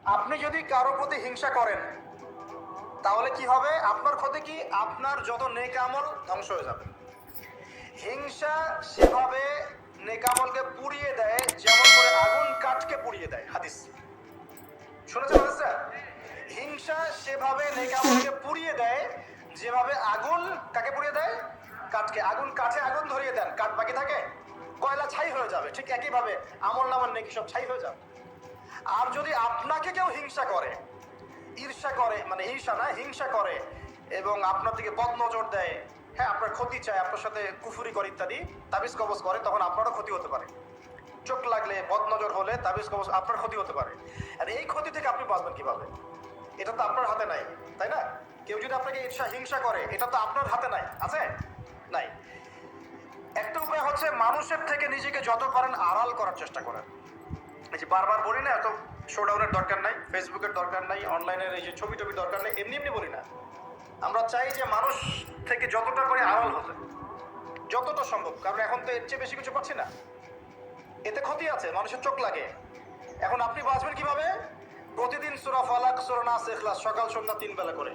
আপনি যদি কারো প্রতি হিংসা করেন তাহলে কি হবে? আপনার ক্ষতি কি? আপনার যত নেক আমল ধ্বংস হয়ে যাবে। হিংসা সেভাবে নেক আমলকে পুড়িয়ে দেয় যেমন করে আগুন কাঠকে পুড়িয়ে দেয়। হাদিস শুনেছেন হাদিসটা? হিংসা সেভাবে নেক আমলকে পুড়িয়ে দেয় যেভাবে আগুন কাকে পুড়িয়ে দেয়? কাঠকে। আগুন কাঠে আগুন ধরিয়ে দেন, কাঠ বাকি থাকে? কয়লা ছাই হয়ে যাবে। ঠিক একইভাবে আমল নামার নেকি সব ছাই হয়ে যাবে। আর যদি আপনাকে কেউ হিংসা করে, ঈর্ষা করে, মানে ঈর্ষা না, হিংসা করে এবং আপনার দিকে বদনজর দেয়, হ্যাঁ, আপনার ক্ষতি চায়, আপনার সাথে কুফুরি করে ইত্যাদি, তাবিজ কবজ করে, তখন আপনারও ক্ষতি হতে পারে। চোখ লাগলে, বদনজর হলে, তাবিজ কবজ, আপনার ক্ষতি হতে পারে। আর এই ক্ষতি থেকে আপনি বাঁচবেন কিভাবে? এটা তো আপনার হাতে নাই, তাই না? কেউ যদি আপনাকে ঈর্ষা হিংসা করে, এটা তো আপনার হাতে নাই, আছে? নাই। একটা উপায় হচ্ছে মানুষের থেকে নিজেকে যত পারেন আড়াল করার চেষ্টা করেন। এই যে বারবার বলি না, এত শোডাউনের দরকার নাই, ফেসবুকের দরকার নাই, অনলাইনের এই যে ছবি টবি দরকার নেই, এমনি এমনি বলি না। আমরা চাই যে মানুষ থেকে যতটা করে আড়াল হতে, যতটা সম্ভব, কারণ এখন তো এর চেয়ে বেশি কিছু পাচ্ছি না। এতে ক্ষতি আছে, মানুষের চোখ লাগে। এখন আপনি বাঁচবেন কিভাবে? প্রতিদিন সূরা ফালাক, সূরা নাস, ইখলাস সকাল সন্ধ্যা 3 বেলা করে